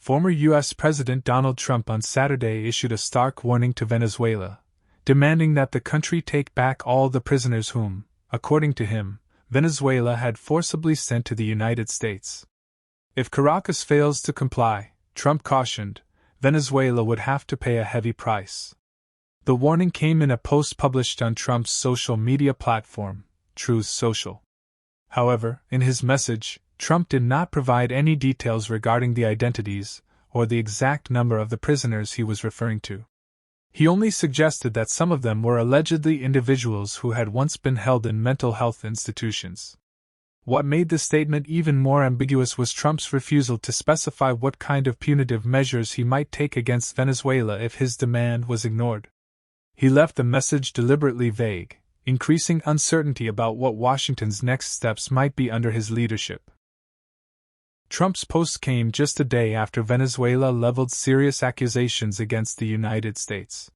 Former U.S. President Donald Trump on Saturday issued a stark warning to Venezuela, demanding that the country take back all the prisoners whom, according to him, Venezuela had forcibly sent to the United States. If Caracas fails to comply, Trump cautioned, Venezuela would have to pay a heavy price. The warning came in a post published on Trump's social media platform, Truth Social. However, in his message, Trump did not provide any details regarding the identities or the exact number of the prisoners he was referring to. He only suggested that some of them were allegedly individuals who had once been held in mental health institutions. What made the statement even more ambiguous was Trump's refusal to specify what kind of punitive measures he might take against Venezuela if his demand was ignored. He left the message deliberately vague, increasing uncertainty about what Washington's next steps might be under his leadership. Trump's post came just a day after Venezuela leveled serious accusations against the United States.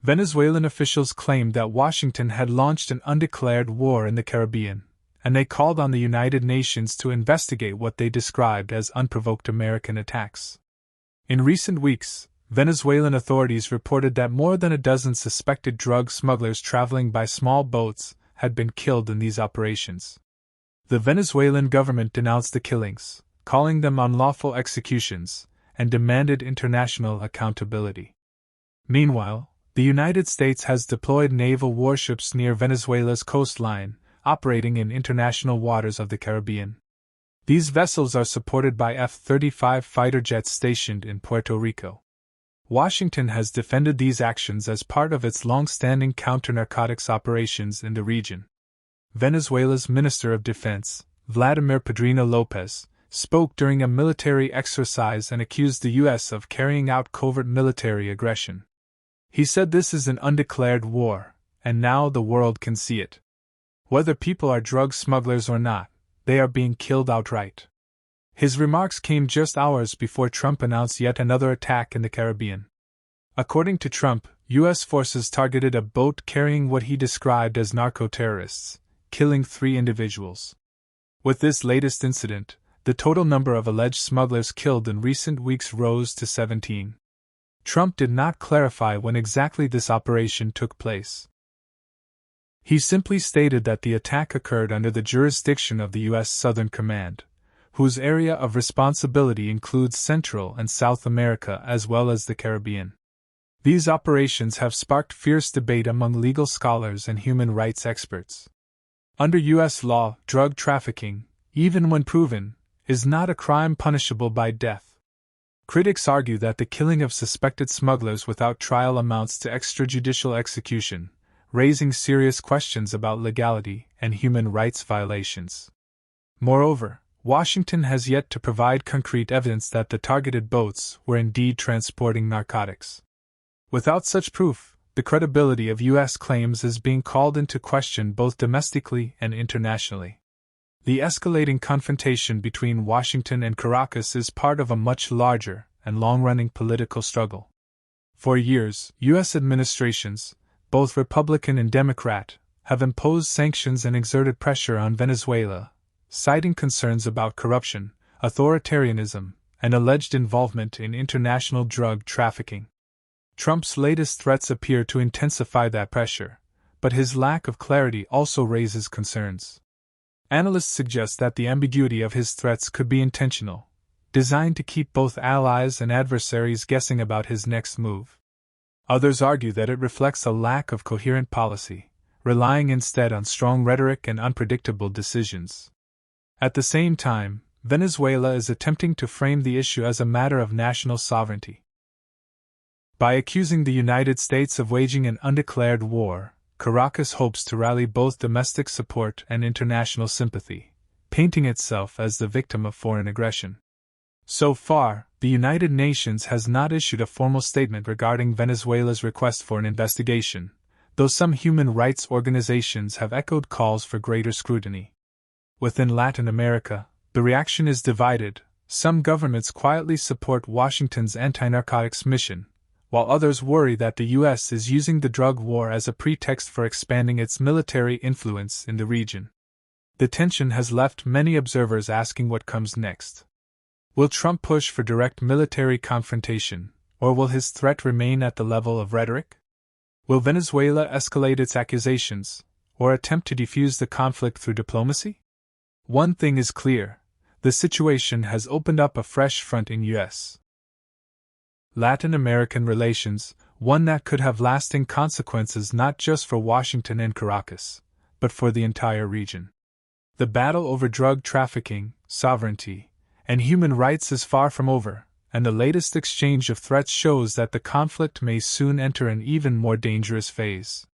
Venezuelan officials claimed that Washington had launched an undeclared war in the Caribbean, and they called on the United Nations to investigate what they described as unprovoked American attacks. In recent weeks, Venezuelan authorities reported that more than a dozen suspected drug smugglers traveling by small boats had been killed in these operations. The Venezuelan government denounced the killings, calling them unlawful executions, and demanded international accountability. Meanwhile, the United States has deployed naval warships near Venezuela's coastline, operating in international waters of the Caribbean. These vessels are supported by F-35 fighter jets stationed in Puerto Rico. Washington has defended these actions as part of its long-standing counter-narcotics operations in the region. Venezuela's Minister of Defense, Vladimir Padrino Lopez, spoke during a military exercise and accused the U.S. of carrying out covert military aggression. He said this is an undeclared war, and now the world can see it. Whether people are drug smugglers or not, they are being killed outright. His remarks came just hours before Trump announced yet another attack in the Caribbean. According to Trump, U.S. forces targeted a boat carrying what he described as narco-terrorists, killing 3 individuals. With this latest incident, the total number of alleged smugglers killed in recent weeks rose to 17. Trump did not clarify when exactly this operation took place. He simply stated that the attack occurred under the jurisdiction of the U.S. Southern Command, whose area of responsibility includes Central and South America as well as the Caribbean. These operations have sparked fierce debate among legal scholars and human rights experts. Under U.S. law, drug trafficking, even when proven, is not a crime punishable by death. Critics argue that the killing of suspected smugglers without trial amounts to extrajudicial execution, raising serious questions about legality and human rights violations. Moreover, Washington has yet to provide concrete evidence that the targeted boats were indeed transporting narcotics. Without such proof, the credibility of U.S. claims is being called into question both domestically and internationally. The escalating confrontation between Washington and Caracas is part of a much larger and long-running political struggle. For years, U.S. administrations, both Republican and Democrat, have imposed sanctions and exerted pressure on Venezuela, citing concerns about corruption, authoritarianism, and alleged involvement in international drug trafficking. Trump's latest threats appear to intensify that pressure, but his lack of clarity also raises concerns. Analysts suggest that the ambiguity of his threats could be intentional, designed to keep both allies and adversaries guessing about his next move. Others argue that it reflects a lack of coherent policy, relying instead on strong rhetoric and unpredictable decisions. At the same time, Venezuela is attempting to frame the issue as a matter of national sovereignty. By accusing the United States of waging an undeclared war, Caracas hopes to rally both domestic support and international sympathy, painting itself as the victim of foreign aggression. So far, the United Nations has not issued a formal statement regarding Venezuela's request for an investigation, though some human rights organizations have echoed calls for greater scrutiny. Within Latin America, the reaction is divided. Some governments quietly support Washington's anti-narcotics mission, while others worry that the U.S. is using the drug war as a pretext for expanding its military influence in the region. The tension has left many observers asking what comes next. Will Trump push for direct military confrontation, or will his threat remain at the level of rhetoric? Will Venezuela escalate its accusations, or attempt to defuse the conflict through diplomacy? One thing is clear: the situation has opened up a fresh front in U.S. Latin American relations, one that could have lasting consequences not just for Washington and Caracas, but for the entire region. The battle over drug trafficking, sovereignty, and human rights is far from over, and the latest exchange of threats shows that the conflict may soon enter an even more dangerous phase.